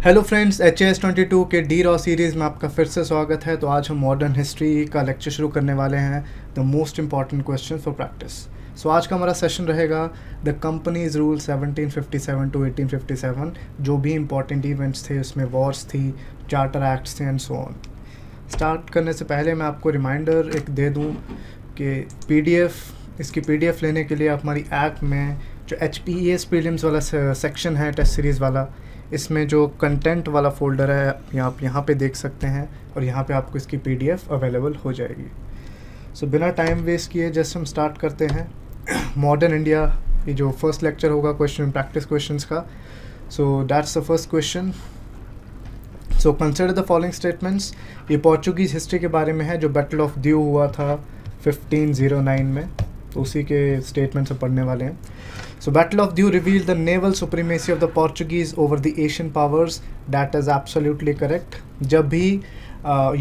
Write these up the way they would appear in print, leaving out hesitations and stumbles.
Hello friends, HS22 के D raw series में आपका फिर से स्वागत है। तो आज हम मॉडर्न हिस्ट्री का लेक्चर शुरू करने वाले हैं, the most important question for practice. So आज का हमारा सेशन रहेगा द कंपनीज रूल 1757 टू 1857। जो भी इंपॉर्टेंट इवेंट्स थे उसमें वॉर्स थी, चार्टर एक्ट्स थे एंड सो ऑन। स्टार्ट करने से पहले मैं आपको रिमाइंडर एक दे दूँ कि इसकी PDF लेने के लिए आप हमारी ऐप में जो HPES प्रीलिम्स वाला सेक्शन है, टेस्ट सीरीज़ वाला, इसमें जो कंटेंट वाला फ़ोल्डर है आप यहाँ पे देख सकते हैं और यहाँ पे आपको इसकी PDF अवेलेबल हो जाएगी। सो बिना टाइम वेस्ट किए जस्ट हम स्टार्ट करते हैं मॉडर्न इंडिया। ये जो फर्स्ट लेक्चर होगा क्वेश्चन प्रैक्टिस क्वेश्चंस का। So that's the first question. So consider the following statements. ये पोर्चुगीज़ हिस्ट्री के बारे में है, जो बैटल ऑफ द्यू हुआ था 1509 में, तो उसी के स्टेटमेंट्स हम पढ़ने वाले हैं। So Battle of Diu revealed the naval supremacy of the Portuguese over the Asian powers. That is absolutely correct. जब भी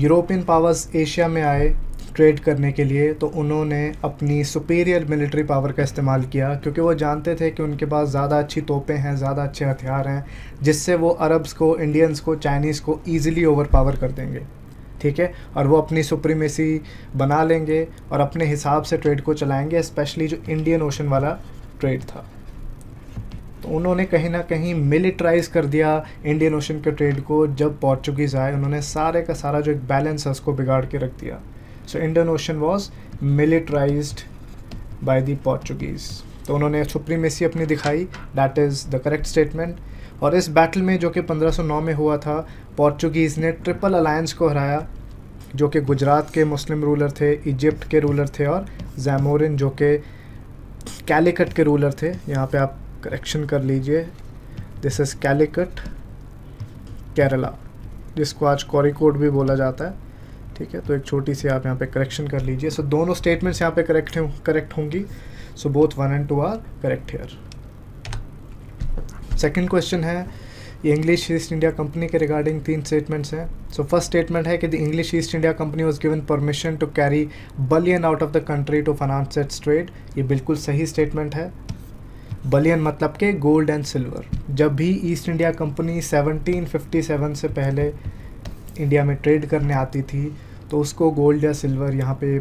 यूरोपियन पावर्स एशिया में आए ट्रेड करने के लिए, तो उन्होंने अपनी सुपीरियर मिलिट्री पावर का इस्तेमाल किया, क्योंकि वो जानते थे कि उनके पास ज़्यादा अच्छी तोपें हैं, ज़्यादा अच्छे हथियार हैं, जिससे वो अरब्स को, इंडियंस को, चाइनीज़ को ईजिली ओवर पावर कर देंगे। ठीक है, और वो अपनी सुप्रीमेसी बना लेंगे और अपने हिसाब से ट्रेड को चलाएंगे, स्पेशली जो इंडियन ओशन वाला ट्रेड था। तो उन्होंने कहीं ना कहीं मिलिट्राइज कर दिया इंडियन ओशन के ट्रेड को। जब पोर्चुगीज़ आए, उन्होंने सारे का सारा जो एक बैलेंस है उसको बिगाड़ के रख दिया। So Indian Ocean was militarised by the Portuguese. तो उन्होंने सुप्रीमेसी अपनी दिखाई, that is the correct statement. और इस बैटल में, जो कि 1509 में हुआ था, पोर्चुगीज़ ने ट्रिपल अलायंस को हराया, जो कि गुजरात के मुस्लिम रूलर थे, इजिप्ट के रूलर थे और जैमोरिन जो कि कैलिकट के रूलर थे। यहाँ पे आप करेक्शन कर लीजिए, दिस इज़ कैलिकट, केरला, जिसको आज कोरिकोड भी बोला जाता है। ठीक है, तो एक छोटी सी आप यहाँ पे करेक्शन कर लीजिए। सो दोनों स्टेटमेंट्स यहाँ पे करेक्ट होंगी। So both 1 and 2 are correct here. Second question है, ये इंग्लिश ईस्ट इंडिया कंपनी के रिगार्डिंग 3 स्टेटमेंट्स हैं। सो फर्स्ट स्टेटमेंट है कि the English East India company was given permission to carry bullion out of the country to finance its trade. ये बिल्कुल सही statement है। बलियन मतलब के गोल्ड एंड सिल्वर। जब भी ईस्ट इंडिया कंपनी 1757 से पहले इंडिया में ट्रेड करने आती थी, तो उसको गोल्ड या सिल्वर यहाँ पे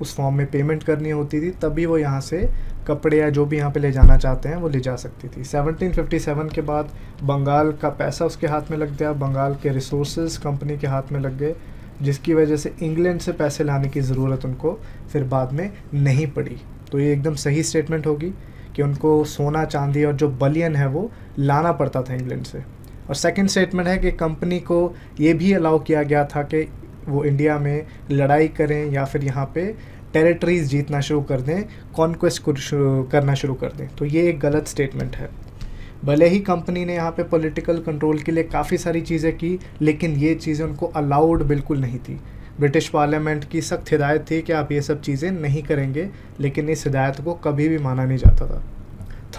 उस फॉर्म में पेमेंट करनी होती थी, तभी वो यहाँ से कपड़े या जो भी यहाँ पे ले जाना चाहते हैं वो ले जा सकती थी। 1757 के बाद बंगाल का पैसा उसके हाथ में लग गया, बंगाल के रिसोर्सेज कंपनी के हाथ में लग गए, जिसकी वजह से इंग्लैंड से पैसे लाने की ज़रूरत उनको फिर बाद में नहीं पड़ी। तो ये एकदम सही स्टेटमेंट होगी कि उनको सोना चांदी और जो बलियन है वो लाना पड़ता था इंग्लैंड से। और सेकंड स्टेटमेंट है कि कंपनी को ये भी अलाउ किया गया था कि वो इंडिया में लड़ाई करें या फिर यहाँ पे टेरिटरीज जीतना शुरू कर दें, कॉन्क्वेस्ट करना शुरू कर दें। तो ये एक गलत स्टेटमेंट है। भले ही कंपनी ने यहाँ पे पॉलिटिकल कंट्रोल के लिए काफ़ी सारी चीज़ें की, लेकिन ये चीज़ें उनको अलाउड बिल्कुल नहीं थी। ब्रिटिश पार्लियामेंट की सख्त हिदायत थी कि आप ये सब चीज़ें नहीं करेंगे, लेकिन इस हिदायत को कभी भी माना नहीं जाता था।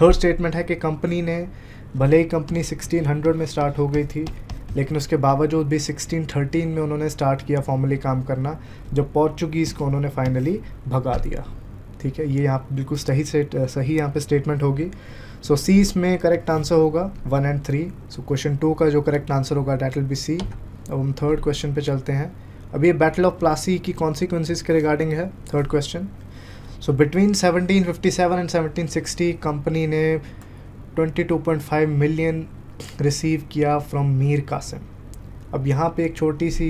थर्ड स्टेटमेंट है कि कंपनी ने, भले ही कंपनी 1600 में स्टार्ट हो गई थी, लेकिन उसके बावजूद भी 1613 में उन्होंने स्टार्ट किया फॉर्मली काम करना, जब पोर्चुगीज़ को उन्होंने फाइनली भगा दिया। ठीक है, ये यहाँ बिल्कुल सही यहाँ पे स्टेटमेंट होगी। सो सी इसमें करेक्ट आंसर होगा 1 and 3। सो क्वेश्चन 2 का जो करेक्ट आंसर होगा दैट विल बी सी। अब हम थर्ड क्वेश्चन पे चलते हैं। अभी ये बैटल ऑफ प्लासी की कॉन्सिक्वेंसेस के रिगार्डिंग है third question. So between 1757 and 1760 company ने 22.5 मिलियन रिसीव किया फ्रॉम मीर कासिम। अब यहाँ पे एक छोटी सी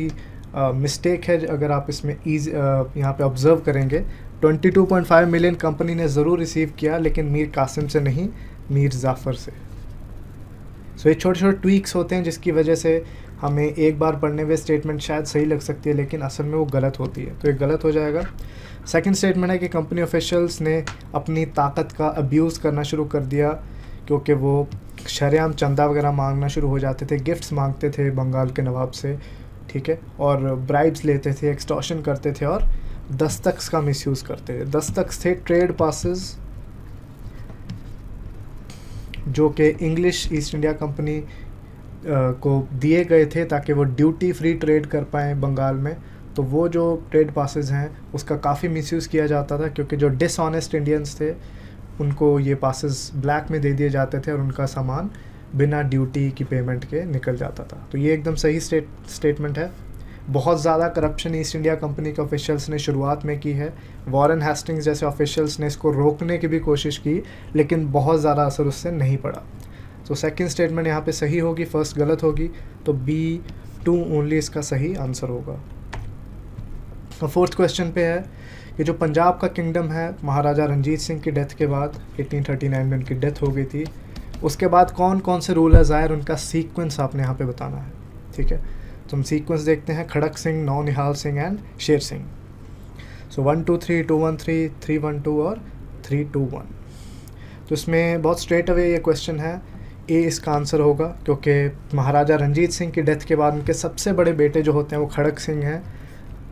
मिस्टेक है, अगर आप इसमें यहाँ पे ऑब्जर्व करेंगे, 22.5 मिलियन कंपनी ने ज़रूर रिसीव किया, लेकिन मीर कासिम से नहीं, मीर जाफ़र से। सो ये छोटे छोटे ट्वीक्स होते हैं जिसकी वजह से हमें एक बार पढ़ने में स्टेटमेंट शायद सही लग सकती है, लेकिन असल में वो गलत होती है, तो ये गलत हो जाएगा। सेकंड स्टेटमेंट है कि कंपनी ऑफिशियल्स ने अपनी ताकत का अब्यूज़ करना शुरू कर दिया, क्योंकि वो शरेआम चंदा वगैरह मांगना शुरू हो जाते थे, गिफ्ट्स मांगते थे बंगाल के नवाब से। ठीक है, और ब्राइब्स लेते थे, एक्सटॉर्शन करते थे और दस्तख्स का मिसयूज़ करते थे। दस्तख्स थे ट्रेड पासेस, जो कि इंग्लिश ईस्ट इंडिया कंपनी को दिए गए थे ताकि वो ड्यूटी फ्री ट्रेड कर पाएँ बंगाल में। तो वो जो ट्रेड पासेस हैं उसका काफ़ी मिसयूज़ किया जाता था, क्योंकि जो डिसऑनेस्ट इंडियंस थे उनको ये पासेस ब्लैक में दे दिए जाते थे और उनका सामान बिना ड्यूटी की पेमेंट के निकल जाता था। तो ये एकदम सही स्टेटमेंट है। बहुत ज़्यादा करप्शन ईस्ट इंडिया कंपनी के ऑफिशियल्स ने शुरुआत में की है। वॉरेन हेस्टिंग्स जैसे ऑफिशियल्स ने इसको रोकने की भी कोशिश की, लेकिन बहुत ज़्यादा असर उससे नहीं पड़ा। तो सेकंड स्टेटमेंट यहाँ पे सही होगी, फर्स्ट गलत होगी, तो B2 ओनली इसका सही आंसर होगा। तो फोर्थ क्वेश्चन पे है कि जो पंजाब का किंगडम है, महाराजा रंजीत सिंह की डेथ के बाद 1839 में उनकी डेथ हो गई थी, उसके बाद कौन कौन से रूलर्स आए और उनका सीक्वेंस आपने यहाँ पे बताना है। ठीक है, तो हम सीक्वेंस देखते हैं, खड़क सिंह, नौनिहाल सिंह एंड शेर सिंह। सो 1 2 3 2 1 3 3 1 2 और 3 2 1। तो इसमें बहुत स्ट्रेट अवे ये क्वेश्चन है, ए इसका आंसर होगा, क्योंकि महाराजा रंजीत सिंह की डेथ के बाद उनके सबसे बड़े बेटे जो होते हैं वो खड़क सिंह हैं,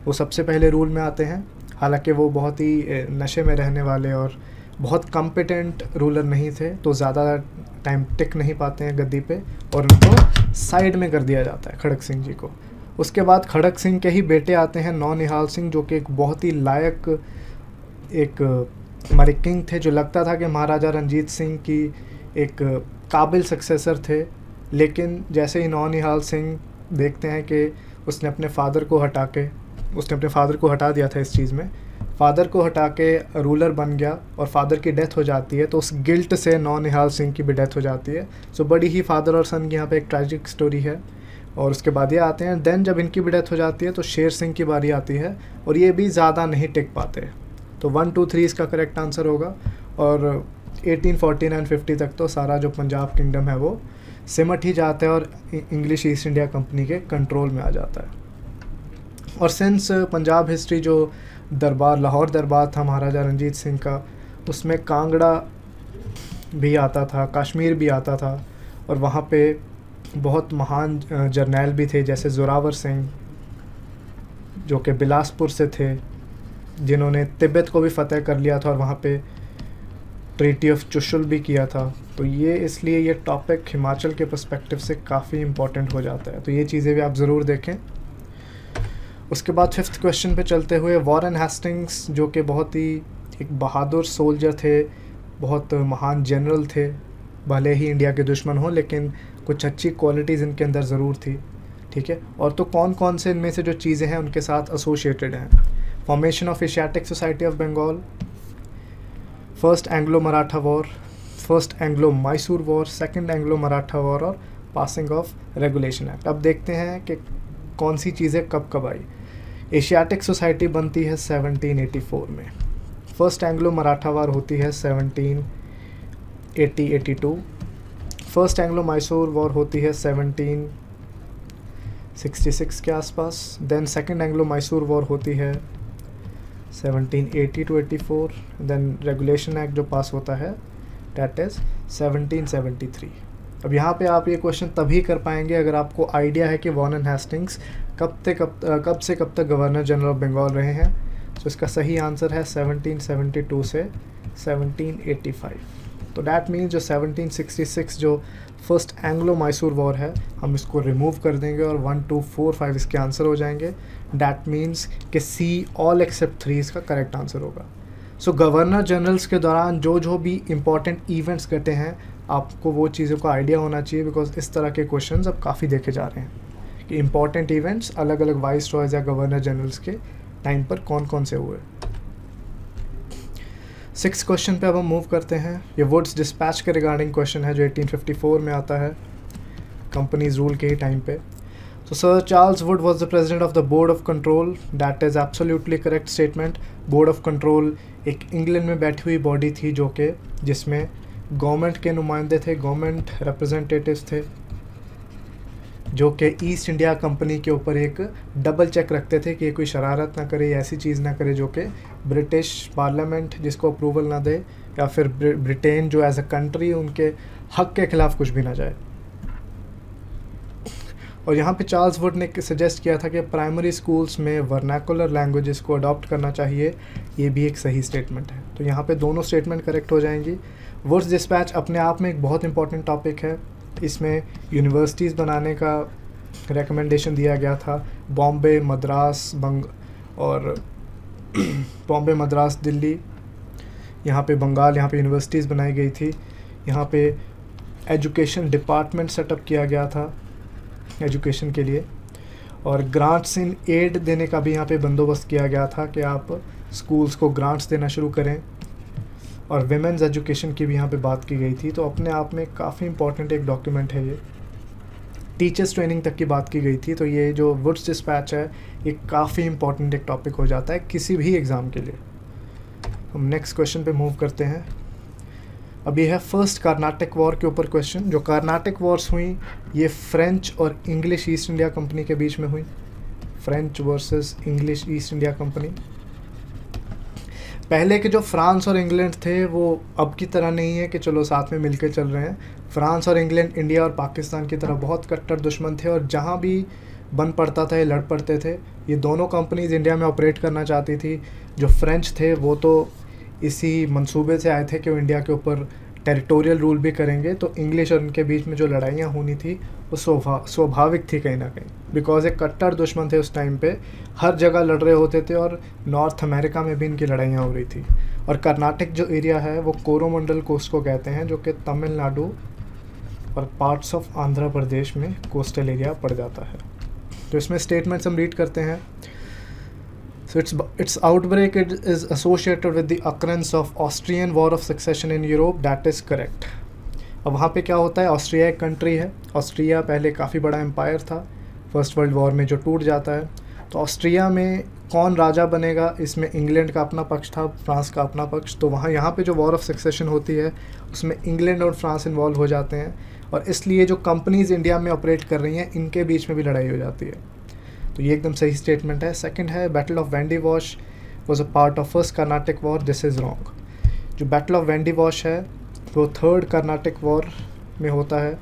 वो सबसे पहले रूल में आते हैं। हालांकि वो बहुत ही नशे में रहने वाले और बहुत कॉम्पिटेंट रूलर नहीं थे, तो ज़्यादा टाइम टिक नहीं पाते हैं गद्दी पे और उनको साइड में कर दिया जाता है खड़क सिंह जी को। उसके बाद खड़क सिंह के ही बेटे आते हैं नौनिहाल सिंह, जो कि एक बहुत ही लायक एक हमारे किंग थे, जो लगता था कि महाराजा रंजीत सिंह की एक काबिल सक्सेसर थे। लेकिन जैसे ही नौनिहाल सिंह देखते हैं कि उसने अपने फादर को हटा दिया था इस चीज़ में, फादर को हटा के रूलर बन गया और फादर की डेथ हो जाती है, तो उस गिल्ट से नौनिहाल सिंह की भी डेथ हो जाती है। सो बड़ी ही फादर और सन की यहाँ पे एक ट्रैजिक स्टोरी है। और उसके बाद ये आते हैं, देन जब इनकी भी डेथ हो जाती है तो शेर सिंह की बारी आती है और ये भी ज़्यादा नहीं टिक पाते। तो 1 2 3 इसका करेक्ट आंसर होगा। और 1849 50 तक तो सारा जो पंजाब किंगडम है वो सिमट ही जाता है और इंग्लिश ईस्ट इंडिया कंपनी के कंट्रोल में आ जाता है। और सिंस पंजाब हिस्ट्री जो दरबार, लाहौर दरबार था महाराजा रंजीत सिंह का, उसमें कांगड़ा भी आता था, कश्मीर भी आता था, और वहाँ पे बहुत महान जर्नैल भी थे, जैसे जोरावर सिंह जो कि बिलासपुर से थे, जिन्होंने तिब्बत को भी फतेह कर लिया था और वहाँ पे ट्रीटी ऑफ चुशुल भी किया था। तो ये इसलिए ये टॉपिक हिमाचल के पर्सपेक्टिव से काफ़ी इम्पोर्टेंट हो जाता है, तो ये चीज़ें भी आप ज़रूर देखें। उसके बाद फिफ्थ क्वेश्चन पे चलते हुए, वॉरेन हेस्टिंग्स जो कि बहुत ही एक बहादुर सोल्जर थे, बहुत महान जनरल थे, भले ही इंडिया के दुश्मन हों लेकिन कुछ अच्छी क्वालिटीज़ इनके अंदर ज़रूर थी। ठीक है, और तो कौन कौन से इनमें से जो चीज़ें हैं उनके साथ एसोसिएटेड हैं। Formation of Asiatic society of Bengal, first Anglo Maratha war, first Anglo Mysore war, second Anglo Maratha war और पासिंग ऑफ रेगुलेशन एक्ट। अब देखते हैं कि कौन सी चीज़ें कब कब आई। एशियाटिक सोसाइटी बनती है 1784 में, फर्स्ट एंग्लो मराठा वॉर होती है 1782, फर्स्ट एंग्लो मैसूर वॉर होती है 1766 के आसपास, then second Anglo Mysore war होती है 1780 to 84, देन रेगुलेशन एक्ट जो पास होता है डेट इज़ 1773। अब यहाँ पे आप ये क्वेश्चन तभी कर पाएंगे अगर आपको आइडिया है कि वॉरेन हेस्टिंग्स कब से कब तक गवर्नर जनरल ऑफ बंगाल रहे हैं। तो इसका सही आंसर है 1772 से 1785। तो डैट मीन्स जो 1766 जो फर्स्ट एंग्लो मैसूर वॉर है, हम इसको रिमूव कर देंगे और 1 2 4 5 इसके आंसर हो जाएंगे। डैट मीन्स कि सी ऑल एक्सेप्ट 3 इसका करेक्ट आंसर होगा। सो गवर्नर जनरल्स के दौरान जो भी इम्पॉर्टेंट इवेंट्स घटे हैं, आपको वो चीज़ों का आइडिया होना चाहिए, बिकॉज इस तरह के क्वेश्चंस अब काफ़ी देखे जा रहे हैं कि इम्पॉर्टेंट इवेंट्स अलग अलग वाइस रॉयज या गवर्नर जनरल्स के टाइम पर कौन कौन से हुए। 6 क्वेश्चन पे अब हम मूव करते हैं। ये वुड्स डिस्पैच के रिगार्डिंग क्वेश्चन है जो 1854 में आता है, कंपनीज रूल के ही टाइम पे। तो sir Charles Wood was the president of the board of control, that is absolutely correct statement. Board of control एक इंग्लैंड में बैठी हुई बॉडी थी जो कि जिसमें गवर्नमेंट के नुमाइंदे थे, गवर्नमेंट रिप्रेजेंटेटिव्स थे, जो कि ईस्ट इंडिया कंपनी के ऊपर एक डबल चेक रखते थे कि ये कोई शरारत ना करे, ऐसी चीज़ ना करे जो कि ब्रिटिश पार्लियामेंट जिसको अप्रूवल ना दे, या फिर ब्रिटेन जो एज अ कंट्री उनके हक के ख़िलाफ़ कुछ भी ना जाए। और यहाँ पे चार्ल्स वुड ने सजेस्ट किया था कि प्राइमरी स्कूल्स में वर्नाकुलर लैंग्वेजेस को अडॉप्ट करना चाहिए, ये भी एक सही स्टेटमेंट है। तो यहाँ पे दोनों स्टेटमेंट करेक्ट हो जाएंगी। वुड्स डिस्पैच अपने आप में एक बहुत इंपॉर्टेंट टॉपिक है, इसमें यूनिवर्सिटीज़ बनाने का रिकमेंडेशन दिया गया था। बॉम्बे, मद्रास, बॉम्बे, मद्रास, दिल्ली, यहाँ पे बंगाल, यहाँ पे यूनिवर्सिटीज़ बनाई गई थी। यहाँ पे एजुकेशन डिपार्टमेंट सेटअप किया गया था एजुकेशन के लिए, और ग्रांट्स इन एड देने का भी यहाँ पे बंदोबस्त किया गया था कि आप स्कूल्स को ग्रांट्स देना शुरू करें, और विमेंस एजुकेशन की भी यहाँ पे बात की गई थी। तो अपने आप में काफ़ी इंपॉर्टेंट एक डॉक्यूमेंट है ये। टीचर्स ट्रेनिंग तक की बात की गई थी। तो ये जो वुड्स डिस्पैच है ये काफ़ी इंपॉर्टेंट एक टॉपिक हो जाता है किसी भी एग्ज़ाम के लिए। हम नेक्स्ट क्वेश्चन पे मूव करते हैं। अब ये है फर्स्ट कर्नाटक वॉर के ऊपर क्वेश्चन। जो कर्नाटक वॉर्स हुई ये फ्रेंच और इंग्लिश ईस्ट इंडिया कंपनी के बीच में हुई। French versus English East India company. पहले के जो फ्रांस और इंग्लैंड थे वो अब की तरह नहीं है कि चलो साथ में मिलकर चल रहे हैं। फ्रांस और इंग्लैंड इंडिया और पाकिस्तान की तरह बहुत कट्टर दुश्मन थे, और जहाँ भी बन पड़ता था ये लड़ पड़ते थे। ये दोनों कंपनीज इंडिया में ऑपरेट करना चाहती थी। जो फ्रेंच थे वो तो इसी मंसूबे से आए थे कि वो इंडिया के ऊपर टेरिटोरियल रूल भी करेंगे। तो इंग्लिश और उनके बीच में जो लड़ाइयाँ होनी थी वो स्वाभाविक थी कहीं ना कहीं, बिकॉज एक कट्टर दुश्मन थे उस टाइम पे, हर जगह लड़ रहे होते थे, और नॉर्थ अमेरिका में भी इनकी लड़ाइयाँ हो रही थी। और कर्नाटक जो एरिया है वो कोरोमंडल कोस्ट को कहते हैं, जो कि तमिलनाडु और पार्ट्स ऑफ आंध्र प्रदेश में कोस्टल एरिया पड़ जाता है। तो इसमें स्टेटमेंट्स हम रीड करते हैं। So its outbreak is associated with the occurrence of Austrian War of Succession in Europe. That is correct. अब वहाँ पे क्या होता है, ऑस्ट्रिया एक कंट्री है। ऑस्ट्रिया पहले काफ़ी बड़ा एम्पायर था, फर्स्ट वर्ल्ड वॉर में जो टूट जाता है। तो ऑस्ट्रिया में कौन राजा बनेगा, इसमें इंग्लैंड का अपना पक्ष था, फ्रांस का अपना पक्ष। तो वहाँ यहाँ पे जो वॉर ऑफ सक्सेशन होती है उसमें इंग्लैंड और फ्रांस इन्वॉल्व हो जाते हैं, और इसलिए जो कंपनीज़ इंडिया में ऑपरेट कर रही हैं इनके बीच में भी लड़ाई हो जाती है। तो ये एकदम सही स्टेटमेंट है। सेकंड है battle of Wendy wash was a part of first Karnataka war. This is wrong. जो बैटल ऑफ वेंडी वॉश है वो थर्ड कर्नाटक वॉर में होता है,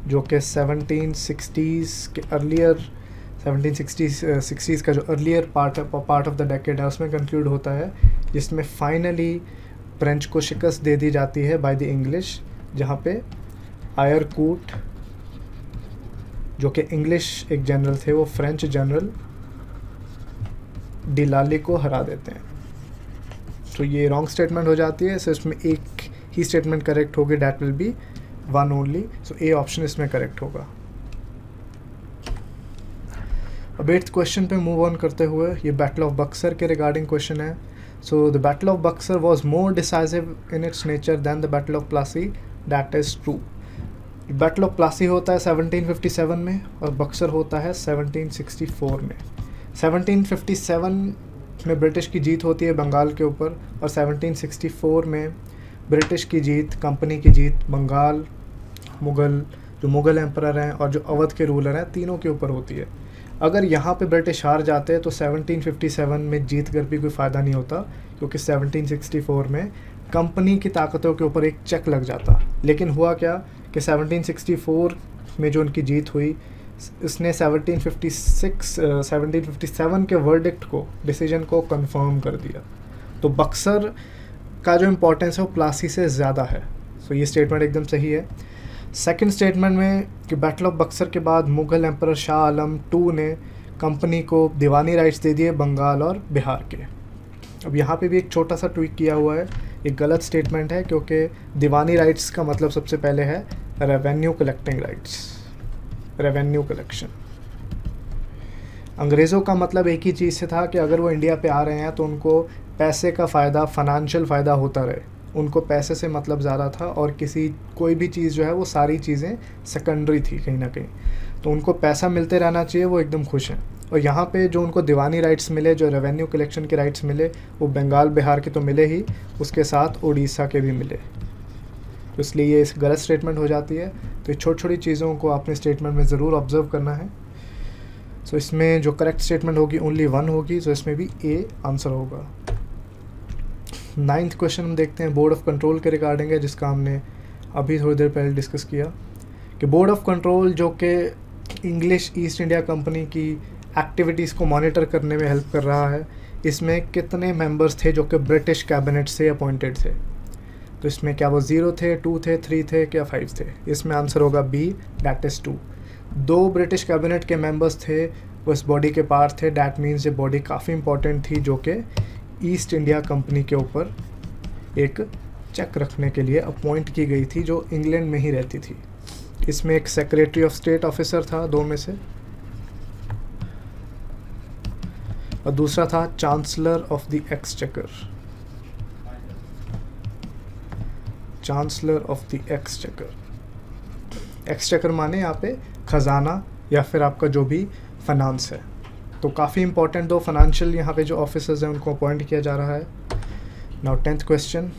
जो कि 1760s के अर्लियर 1760s का जो earlier part of the decade है उसमें कंक्लूड होता है, जिसमें फाइनली फ्रेंच को शिकस्त दे दी जाती है बाय द इंग्लिश, जहाँ पे आयरकूट जो कि इंग्लिश एक जनरल थे वो फ्रेंच जनरल डिलाली को हरा देते हैं। तो ये रॉन्ग स्टेटमेंट हो जाती है। सो इसमें एक ही स्टेटमेंट करेक्ट होगी, that will be one only. So A option इसमें करेक्ट होगा। अब 8th क्वेश्चन पे मूव ऑन करते हुए, ये बैटल ऑफ बक्सर के रिगार्डिंग क्वेश्चन है। So the battle of Buxar was more decisive in its nature than the battle of Plassey. That is true. Battle of Plassey होता है 1757 में और बक्सर होता है 1764 में। 1757 में ब्रिटिश की जीत होती है बंगाल के ऊपर, और 1764 में ब्रिटिश की जीत, कंपनी की जीत बंगाल, मुग़ल एम्परर हैं और जो अवध के रूलर हैं तीनों के ऊपर होती है। अगर यहाँ पे ब्रिटिश हार जाते तो 1757 में जीत कर भी कोई फ़ायदा नहीं होता, क्योंकि 1764 में कंपनी की ताकतों के ऊपर एक चेक लग जाता। लेकिन हुआ क्या कि 1764 में जो उनकी जीत हुई, इसने 1757 के वर्डिक्ट को, डिसीजन को कंफर्म कर दिया। तो बक्सर का जो इम्पोर्टेंस है वो प्लासी से ज़्यादा है। सो ये स्टेटमेंट एकदम सही है। सेकंड स्टेटमेंट में कि बैटल ऑफ बक्सर के बाद मुग़ल एम्परर शाह आलम II ने कंपनी को दीवानी राइट्स दे दिए बंगाल और बिहार के। अब यहाँ पे भी एक छोटा सा ट्वीक किया हुआ है, एक गलत स्टेटमेंट है, क्योंकि दीवानी राइट्स का मतलब सबसे पहले है revenue collecting rights, revenue collection. अंग्रेज़ों का मतलब एक ही चीज़ से था कि अगर वो इंडिया पे आ रहे हैं तो उनको पैसे का फ़ायदा, फाइनेंशियल फ़ायदा होता रहे। उनको पैसे से मतलब ज़्यादा था, और कोई भी चीज़ जो है वो सारी चीज़ें सेकेंडरी थी कहीं ना कहीं। तो उनको पैसा मिलते रहना चाहिए, वो एकदम खुश हैं। और यहाँ पे जो उनको दीवानी राइट्स मिले, जो रेवेन्यू कलेक्शन के राइट्स मिले, वो बंगाल बिहार के तो मिले ही, उसके साथ उड़ीसा के भी मिले। तो इसलिए ये इस गलत स्टेटमेंट हो जाती है। तो ये छोटी छोटी चीज़ों को आपने स्टेटमेंट में ज़रूर ऑब्जर्व करना है। सो इसमें जो करेक्ट स्टेटमेंट होगी ओनली 1 होगी, तो इसमें भी ए आंसर होगा। 9th क्वेश्चन हम देखते हैं, बोर्ड ऑफ कंट्रोल के रिगार्डिंग है, जिसका हमने अभी थोड़ी देर पहले डिस्कस किया कि बोर्ड ऑफ कंट्रोल जो कि इंग्लिश ईस्ट इंडिया कंपनी की एक्टिविटीज़ को मॉनिटर करने में हेल्प कर रहा है, इसमें कितने मेंबर्स थे जो कि ब्रिटिश कैबिनेट से अपॉइंटेड थे। तो इसमें क्या वो 0 थे, 2 थे, 3 थे, क्या 5 थे? इसमें आंसर होगा B, that is 2। 2 British cabinet के मेंबर्स थे, वो इस बॉडी के पार्ट थे। डैट मीन्स ये बॉडी काफ़ी इंपॉर्टेंट थी, जो कि ईस्ट इंडिया कंपनी के ऊपर एक चेक रखने के लिए अपॉइंट की गई थी, जो इंग्लैंड में ही रहती थी। इसमें एक सेक्रेटरी ऑफ स्टेट ऑफिसर था, दो में से, और दूसरा था chancellor of the exchequer. Chancellor of the exchequer. Exchequer माने यहाँ पे खजाना या फिर आपका जो भी फाइनेंस है। तो काफ़ी इंपॉर्टेंट दो फाइनेंशियल यहाँ पे जो ऑफिसर्स हैं उनको अपॉइंट किया जा रहा है। नाउ 10th क्वेश्चन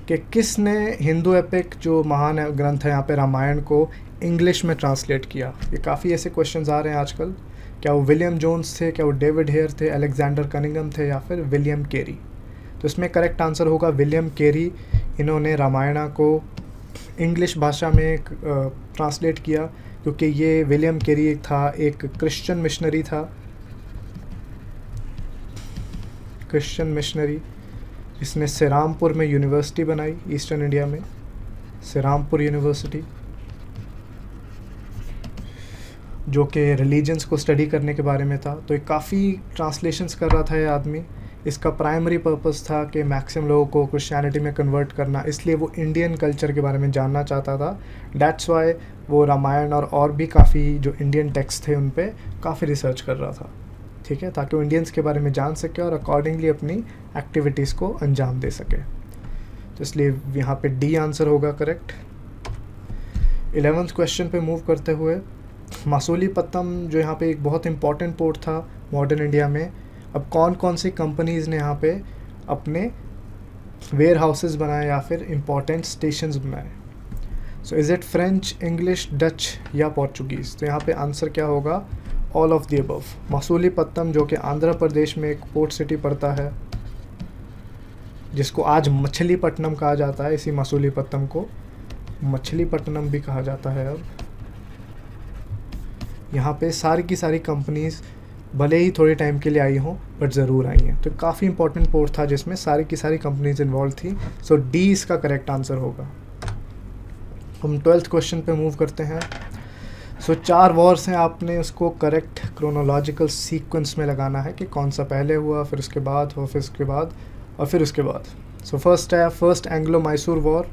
कि किसने हिंदू एपिक जो महान ग्रंथ है यहाँ पे रामायण को इंग्लिश में ट्रांसलेट किया। ये काफ़ी ऐसे क्वेश्चंस आ रहे हैं आजकल। क्या वो विलियम जोन्स थे, क्या वो डेविड हेयर थे, अलेक्जेंडर कनिंगम थे, या फिर विलियम केरी। तो इसमें करेक्ट आंसर होगा विलियम केरी। इन्होंने रामायण को इंग्लिश भाषा में ट्रांसलेट किया, क्योंकि ये विलियम केरी था एक क्रिश्चियन मिशनरी था, क्रिश्चियन मिशनरी जिसने सिरामपुर में यूनिवर्सिटी बनाई ईस्टर्न इंडिया में, सिरामपुर यूनिवर्सिटी, जो कि रिलीजन्स को स्टडी करने के बारे में था। तो ये काफ़ी ट्रांसलेशंस कर रहा था ये आदमी। इसका प्राइमरी पर्पस था कि मैक्सिमम लोगों को क्रिश्चियनिटी में कन्वर्ट करना, इसलिए वो इंडियन कल्चर के बारे में जानना चाहता था। दैट्स वाई वो रामायण और भी काफ़ी जो इंडियन टेक्स्ट थे उन पे काफ़ी रिसर्च कर रहा था, ठीक है, ताकि वो इंडियंस के बारे में जान सके और अकॉर्डिंगली अपनी एक्टिविटीज़ को अंजाम दे सके। तो इसलिए यहाँ पे डी आंसर होगा करेक्ट। 11th क्वेश्चन पे मूव करते हुए, मसूलीपट्टनम जो यहाँ पे एक बहुत इंपॉर्टेंट पोर्ट था मॉडर्न इंडिया में, अब कौन कौन सी कंपनीज़ ने यहाँ पे अपने वेयर हाउसेस बनाए या फिर इम्पोर्टेंट स्टेशंस बनाए। So is it French, English, Dutch या पोर्चुगीज़। तो यहाँ पे आंसर क्या होगा, all of the above. Masulipatnam जो कि आंध्र प्रदेश में एक पोर्ट सिटी पड़ता है, जिसको आज मछलीपट्टनम कहा जाता है, इसी मसूलीपट्टनम को मछलीपट्टनम भी कहा जाता है। अब यहाँ पे सारी की सारी कंपनीज़ भले ही थोड़े टाइम के लिए आई हों बट ज़रूर आई हैं। तो काफ़ी इंपॉर्टेंट पोर्ट था जिसमें सारी की सारी कंपनीज इन्वॉल्व थी। सो डी इसका करेक्ट आंसर होगा। हम 12th क्वेश्चन पे मूव करते हैं। सो 4 वॉर्स हैं, आपने उसको करेक्ट क्रोनोलॉजिकल सीक्वेंस में लगाना है कि कौन सा पहले हुआ, फिर उसके बाद हो, फिर उसके बाद और फिर उसके बाद। सो फर्स्ट है फर्स्ट एंग्लो मैसूर वॉर,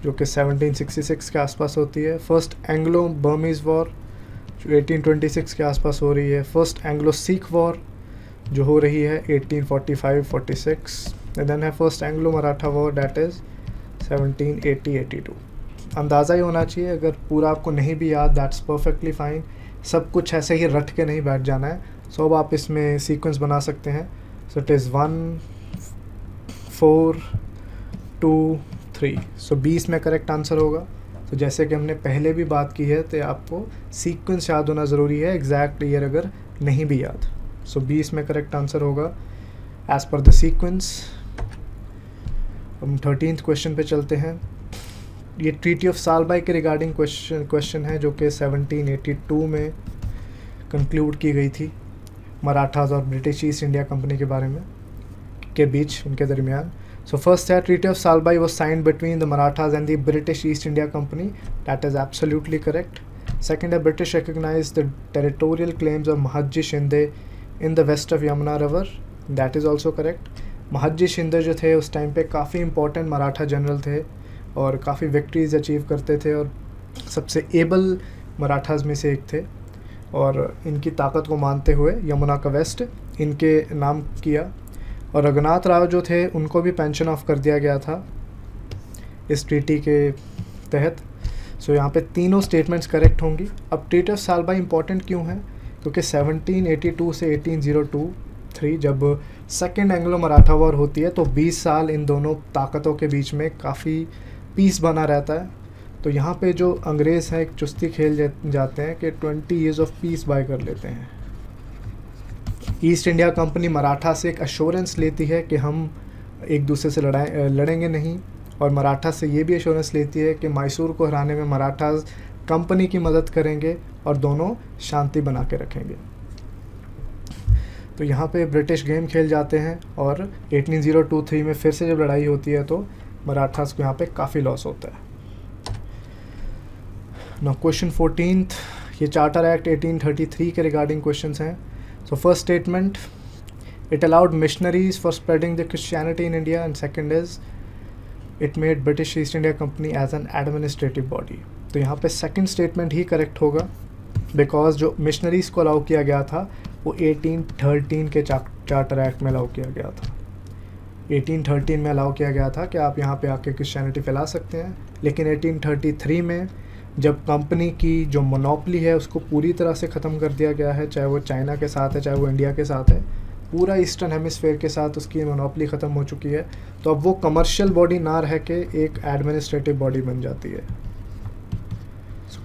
जो कि 1766 के आसपास होती है। फर्स्ट एंग्लो बर्मीज़ वॉर जो 1826 के आसपास हो रही है। फर्स्ट एंग्लो सिख वॉर जो हो रही है 1845-46। देन है first Anglo Maratha war, that is 1780-82। अंदाज़ा ही होना चाहिए, अगर पूरा आपको नहीं भी याद दैट्स परफेक्टली फाइन। सब कुछ ऐसे ही रट के नहीं बैठ जाना है। सो अब आप इसमें सीक्वेंस बना सकते हैं। So it is 1 4 2 3। सो 20 में करेक्ट आंसर होगा। तो जैसे कि हमने पहले भी बात की है, तो आपको सीक्वेंस याद होना ज़रूरी है, एग्जैक्ट ईयर अगर नहीं भी याद। सो 20 में करेक्ट आंसर होगा एज़ पर द सीक्वेंस। हम 13th क्वेश्चन पे चलते हैं। ये ट्रीटी ऑफ सालबाई के रिगार्डिंग क्वेश्चन है, जो कि 1782 में कंक्लूड की गई थी मराठास और ब्रिटिश ईस्ट इंडिया कंपनी के बारे में के बीच, उनके दरमियान। So first है Treaty of Salbai was signed between the Marathas and the British East India Company. That is absolutely correct. Second है British recognized the territorial claims of Mahadji Shinde in the west of Yamuna River. That is also correct. Mahadji Shinde जो थे उस time पे काफ़ी important Maratha general थे और काफ़ी victories achieve करते थे और सबसे एबल मराठास में से एक थे, और इनकी ताकत को मानते हुए यमुना का वेस्ट इनके नाम किया। और रघुनाथ राव जो थे उनको भी पेंशन ऑफ कर दिया गया था इस ट्रीटी के तहत। सो यहाँ पे तीनों स्टेटमेंट्स करेक्ट होंगी। अब ट्रीटी ऑफ सालबाई इंपॉर्टेंट क्यों है, क्योंकि 1782 से 1803 जब सेकेंड एंग्लो मराठा वॉर होती है तो 20 साल इन दोनों ताकतों के बीच में काफ़ी पीस बना रहता है। तो यहाँ पे जो अंग्रेज़ हैं एक चुस्ती खेल जाते हैं कि 20 ईयर्स ऑफ पीस बाय कर लेते हैं। ईस्ट इंडिया कंपनी मराठा से एक अश्योरेंस लेती है कि हम एक दूसरे से लड़ेंगे नहीं, और मराठा से ये भी अश्योरेंस लेती है कि मैसूर को हराने में मराठास कंपनी की मदद करेंगे और दोनों शांति बना के रखेंगे। तो यहाँ पे ब्रिटिश गेम खेल जाते हैं और 18023 में फिर से जब लड़ाई होती है तो मराठास को यहाँ पे काफ़ी लॉस होता है। नाउ क्वेश्चन 14th, ये चार्टर एक्ट 1833 के रिगार्डिंग क्वेश्चंस हैं। So first statement, it allowed missionaries for spreading the Christianity in India, and second is it made British East India company as an administrative body. तो यहाँ पे second statement ही correct होगा, because जो missionaries को allow किया गया था वो 1813 के चार्टर एक्ट में अलाउ किया गया था। 1813 में अलाउ किया गया था कि आप यहाँ पे आके क्रिश्चियनिटी फैला सकते हैं, लेकिन 1833 में जब कंपनी की जो मोनोपली है उसको पूरी तरह से ख़त्म कर दिया गया है, चाहे वो चाइना के साथ है चाहे वो इंडिया के साथ है, पूरा ईस्टर्न हेमिस्फेयर के साथ उसकी मोनोपली ख़त्म हो चुकी है, तो अब वो कमर्शियल बॉडी ना रह के एक एडमिनिस्ट्रेटिव बॉडी बन जाती है।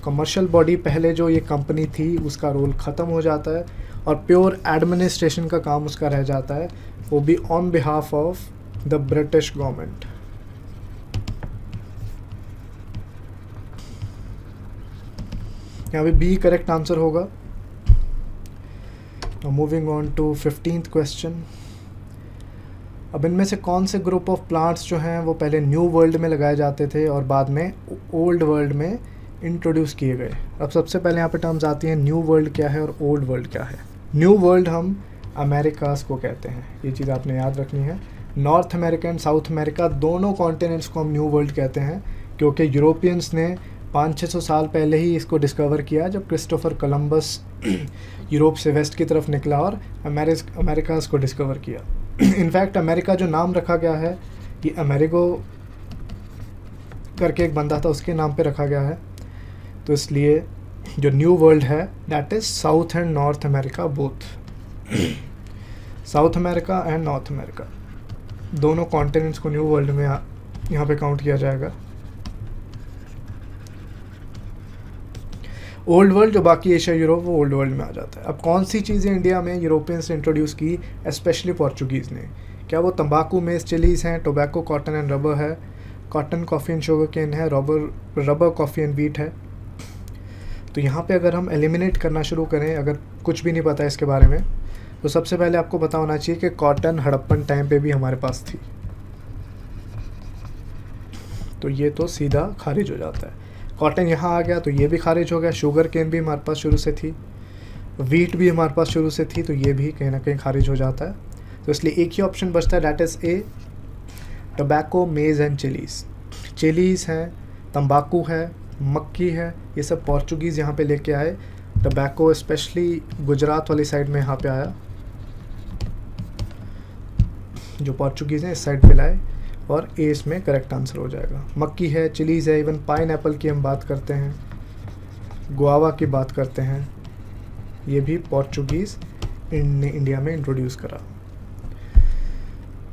कमर्शियल बॉडी पहले जो ये कंपनी थी उसका रोल ख़त्म हो जाता है और प्योर एडमिनिस्ट्रेशन का काम उसका रह जाता है, वो भी on behalf of the British government. यहाँ पे बी करेक्ट आंसर होगा। Moving on to 15th question. अब इनमें से कौन से ग्रुप ऑफ प्लांट्स जो हैं वो पहले न्यू वर्ल्ड में लगाए जाते थे और बाद में ओल्ड वर्ल्ड में इंट्रोड्यूस किए गए। अब सबसे पहले यहाँ पे टर्म्स आती हैं न्यू वर्ल्ड क्या है और ओल्ड वर्ल्ड क्या है। न्यू वर्ल्ड हम अमेरिकास को कहते हैं, ये चीज़ आपने याद रखनी है। North America and south America दोनों कॉन्टिनेंट्स को हम न्यू वर्ल्ड कहते हैं, क्योंकि यूरोपियंस ने 500-600 साल पहले ही इसको डिस्कवर किया, जब क्रिस्टोफर कोलंबस यूरोप से वेस्ट की तरफ निकला और अमेरिकास को डिस्कवर किया। इनफैक्ट अमेरिका जो नाम रखा गया है ये अमेरिगो करके एक बंदा था उसके नाम पे रखा गया है, तो इसलिए जो न्यू वर्ल्ड है that is south and north America both. South America and north America दोनों कॉन्टिनेंट्स को न्यू वर्ल्ड में यहाँ पे काउंट किया जाएगा। ओल्ड वर्ल्ड जो बाकी एशिया यूरोप वो ओल्ड वर्ल्ड में आ जाता है। अब कौन सी चीज़ें इंडिया में यूरोपियंस ने इंट्रोड्यूस की, स्पेशली पोर्चुगीज़ ने? क्या वो तंबाकू, मेज, चिलीज़ हैं, टोबैको, कॉटन एंड रबर है, cotton, coffee and sugar cane है, रबर, कॉफ़ी एंड वीट है? तो यहाँ पे अगर हम एलिमिनेट करना शुरू करें, अगर कुछ भी नहीं पता है इसके बारे में, तो सबसे पहले आपको पता होना चाहिए कि कॉटन हड़प्पन टाइम पे भी हमारे पास थी, तो ये तो सीधा खारिज हो जाता है। कॉटन यहाँ आ गया तो ये भी खारिज हो गया। शुगर केन भी हमारे पास शुरू से थी, वीट भी हमारे पास शुरू से थी, तो ये भी कहीं ना कहीं खारिज हो जाता है। तो इसलिए एक ही ऑप्शन बचता है, दैट इज़ ए, टोबैको, मेज़ एंड चिलीज़। चिलीज़ हैं, तंबाकू है, मक्की है, ये सब पोर्चुगीज़ यहाँ पे लेके आए। टोबैको स्पेशली गुजरात वाली साइड में यहाँ पे आया, जो पोर्चुगीज़ हैं इस साइड पे लाए, और ए इसमें करेक्ट आंसर हो जाएगा। मक्की है, चिलीज़ है, इवन पाइन एप्पल की हम बात करते हैं, गुआवा की बात करते हैं, ये भी पोर्चुगीज़ ने इंडिया में इंट्रोड्यूस करा।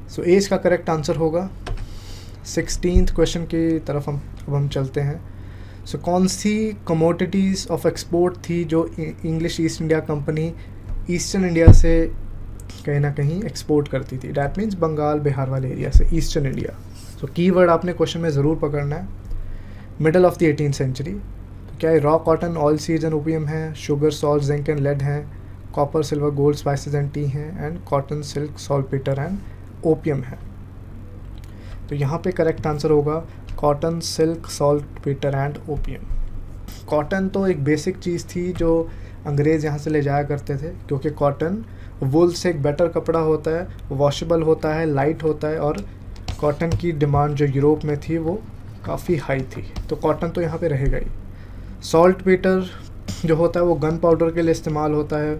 सो ए इसका करेक्ट आंसर होगा। 16th क्वेश्चन की तरफ हम चलते हैं। सो कौन सी कमोडिटीज़ ऑफ एक्सपोर्ट थी जो English East India company eastern India से कहीं ना कहीं एक्सपोर्ट करती थी? डैट मीन्स बंगाल, बिहार वाले एरिया से ईस्टर्न इंडिया। सो कीवर्ड आपने क्वेश्चन में ज़रूर पकड़ना है, middle of the 18th century. तो क्या है? Raw cotton, oil seeds and opium है, sugar, salt, zinc and lead हैं, copper, silver, gold, spices and tea हैं, and cotton, silk, saltpetre and opium है। तो यहाँ पे करेक्ट आंसर होगा cotton, silk, saltpetre and opium. Cotton तो एक बेसिक चीज़ थी जो अंग्रेज़ यहाँ से ले जाया करते थे, क्योंकि कॉटन वुल से एक बेटर कपड़ा होता है, वॉशेबल होता है, लाइट होता है, और कॉटन की डिमांड जो यूरोप में थी वो काफ़ी हाई थी, तो कॉटन तो यहाँ पे रहेगा ही। सॉल्टपीटर जो होता है वो गन पाउडर के लिए इस्तेमाल होता है,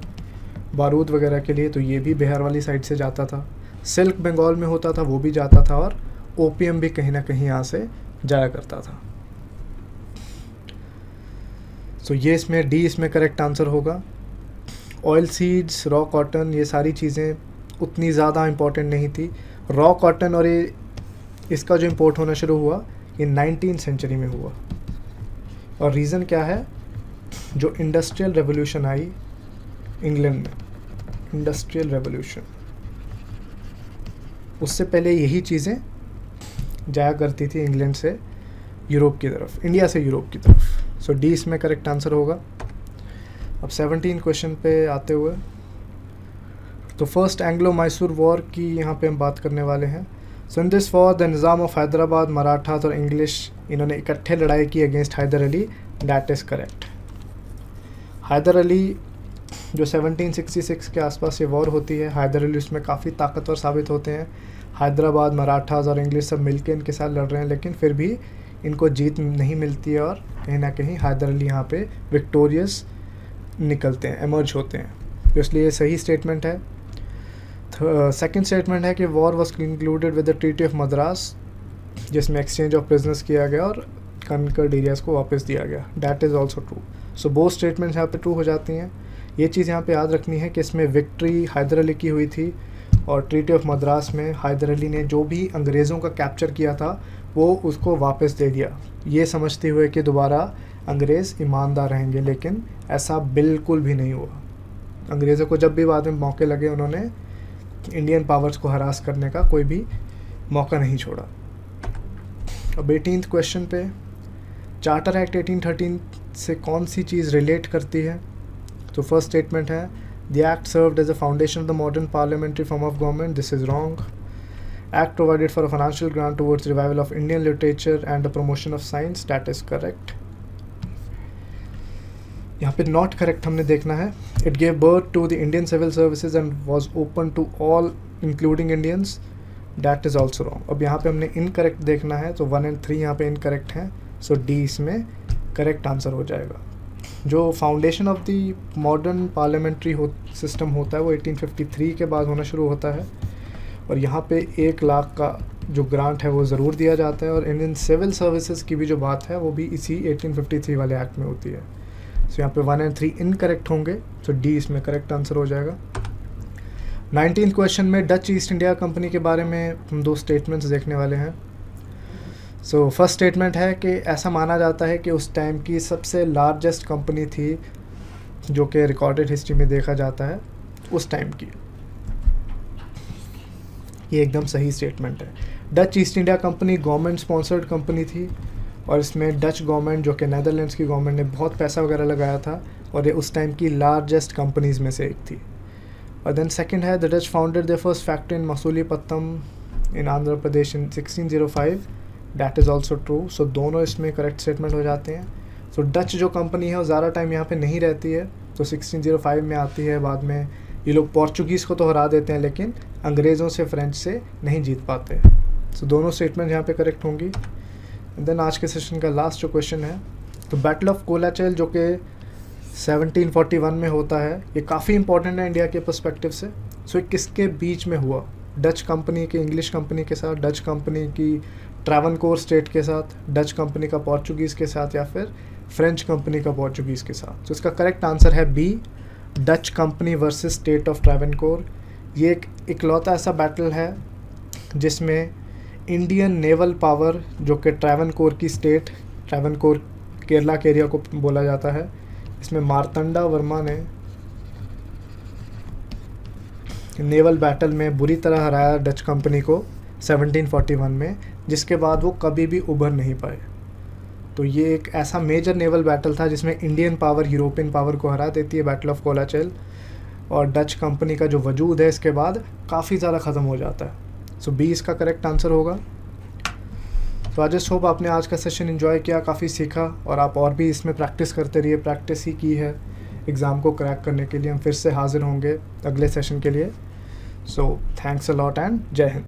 बारूद वगैरह के लिए, तो ये भी बिहार वाली साइड से जाता था। सिल्क बंगाल में होता था, वो भी जाता था, और ओपियम भी कहीं ना कहीं यहाँ से जाया करता था। सो ये इसमें डी इसमें करेक्ट आंसर होगा। ऑयल सीड्स, रॉ कॉटन, ये सारी चीज़ें उतनी ज़्यादा इम्पोर्टेंट नहीं थी। रॉ कॉटन और ये इसका जो इम्पोर्ट होना शुरू हुआ ये 19th सेंचुरी में हुआ, और रीज़न क्या है? जो इंडस्ट्रियल रेवोल्यूशन आई इंग्लैंड में, इंडस्ट्रियल रेवोल्यूशन, उससे पहले यही चीज़ें जाया करती थी इंग्लैंड से यूरोप की तरफ, इंडिया से यूरोप की तरफ। सो डी इसमें करेक्ट आंसर होगा। अब 17 क्वेश्चन पे आते हुए, तो फर्स्ट एंग्लो मैसूर वॉर की यहाँ पे हम बात करने वाले हैं। So in this war the Nizam of Hyderabad, Marathas और इंग्लिश, इन्होंने इकट्ठे लड़ाई की against Hyder Ali, that is correct. Hyder Ali जो 1766 के आसपास ये वॉर होती है, हैदर अली उसमें काफ़ी ताकतवर साबित होते हैं। हैदराबाद, मराठास और इंग्लिश सब मिलके इनके साथ लड़ रहे हैं, लेकिन फिर भी इनको जीत नहीं मिलती है और कहीं ना कहीं हैदर अली यहाँ पे विक्टोरियस निकलते हैं, एमर्ज होते हैं। तो इसलिए ये सही स्टेटमेंट है। सेकंड स्टेटमेंट है कि war was concluded with the treaty of Madras, जिसमें एक्सचेंज ऑफ प्रिजनर्स किया गया और कनकर्ड एरियाज़ को वापस दिया गया। That is also true. So both statements यहाँ पे ट्रू हो जाती हैं। ये चीज़ यहाँ पे याद रखनी है कि इसमें विक्ट्री हैदर अली की हुई थी और ट्रीटी ऑफ मद्रास में हैदर अली ने जो भी अंग्रेज़ों का कैप्चर किया था वो उसको वापस दे दिया, ये समझते हुए कि दोबारा अंग्रेज़ ईमानदार रहेंगे, लेकिन ऐसा बिल्कुल भी नहीं हुआ। अंग्रेज़ों को जब भी बाद में मौके लगे उन्होंने इंडियन पावर्स को हरास करने का कोई भी मौका नहीं छोड़ा। अब 18th क्वेश्चन पे, चार्टर एक्ट 1813 से कौन सी चीज़ रिलेट करती है? तो फर्स्ट स्टेटमेंट है the act served as a foundation of the modern parliamentary form of government. This is wrong. Act provided for a financial grant towards revival of Indian literature and the promotion of science. That is correct. यहाँ पे not correct हमने देखना है। It gave birth to the Indian civil services and was open to all including Indians. That is also wrong. अब यहाँ पे हमने incorrect देखना है, तो 1 और 3 यहाँ पे इनकरेक्ट हैं, सो डी इसमें करेक्ट आंसर हो जाएगा। जो foundation of the modern parliamentary system होता है वो 1853 के बाद होना शुरू होता है और यहाँ पे 1 लाख का जो ग्रांट है वो ज़रूर दिया जाता है और इंडियन सिविल सर्विसेज की भी जो बात है वो भी इसी 1853 वाले एक्ट में होती है। सो यहाँ पे 1 और 3 इनकरेक्ट होंगे, तो डी इसमें करेक्ट आंसर हो जाएगा। 19th क्वेश्चन में डच ईस्ट इंडिया कंपनी के बारे में हम 2 स्टेटमेंट्स देखने वाले हैं। सो फर्स्ट स्टेटमेंट है कि ऐसा माना जाता है कि उस टाइम की सबसे लार्जेस्ट कंपनी थी, जो कि रिकॉर्डेड हिस्ट्री में देखा जाता है उस टाइम की। ये एकदम सही स्टेटमेंट है। Dutch east India company government sponsored company थी और इसमें डच गवर्नमेंट, जो कि नेदरलैंड्स की गवर्नमेंट, ने बहुत पैसा वगैरह लगाया था और ये उस टाइम की लार्जेस्ट कंपनीज़ में से एक थी। और देन सेकंड है the Dutch founded the first factory in Masulipatnam in Andhra Pradesh in 1605। That is also true. So दोनों इसमें करेक्ट स्टेटमेंट हो जाते हैं। सो डच जो कंपनी है वो ज़्यादा टाइम यहाँ पे नहीं रहती है, तो 1605 में आती है। बाद में ये लोग पोर्चुगीज़ को तो हरा देते हैं लेकिन अंग्रेज़ों से, फ्रेंच से नहीं जीत पाते। सो दोनों स्टेटमेंट यहाँ पे करेक्ट होंगी। देन आज के सेशन का लास्ट जो क्वेश्चन है, तो बैटल ऑफ कोलाचल जो कि 1741 में होता है, ये काफ़ी इंपॉर्टेंट है इंडिया के पर्सपेक्टिव से। सो ये किसके बीच में हुआ? डच कंपनी के इंग्लिश कंपनी के साथ, डच कंपनी की ट्रावनकोर स्टेट के साथ, डच कंपनी का पोर्चुगीज़ के साथ, या फिर फ्रेंच कंपनी का पोर्चुगीज़ के साथ? तो इसका करेक्ट आंसर है B, Dutch company versus state of Travancore. ये एक इकलौता ऐसा बैटल है जिसमें इंडियन नेवल पावर, जो कि ट्रावनकोर की स्टेट, ट्रावनकोर केरला के एरिया को बोला जाता है, इसमें मार्तंडा वर्मा ने नेवल बैटल में बुरी तरह हराया डच कंपनी को 1741 में, जिसके बाद वो कभी भी उभर नहीं पाए। तो ये एक ऐसा मेजर नेवल बैटल था जिसमें इंडियन पावर यूरोपियन पावर को हरा देती है, बैटल ऑफ कोलाचल, और डच कंपनी का जो वजूद है इसके बाद काफ़ी ज़्यादा ख़त्म हो जाता है। सो बी इसका करेक्ट आंसर होगा। तो आई जस्ट होप आपने आज का सेशन एंजॉय किया, काफ़ी सीखा और आप और भी इसमें प्रैक्टिस करते रहिए। प्रैक्टिस ही की है एग्ज़ाम को क्रैक करने के लिए। हम फिर से हाज़िर होंगे अगले सेशन के लिए। So thanks a lot and जय हिंद।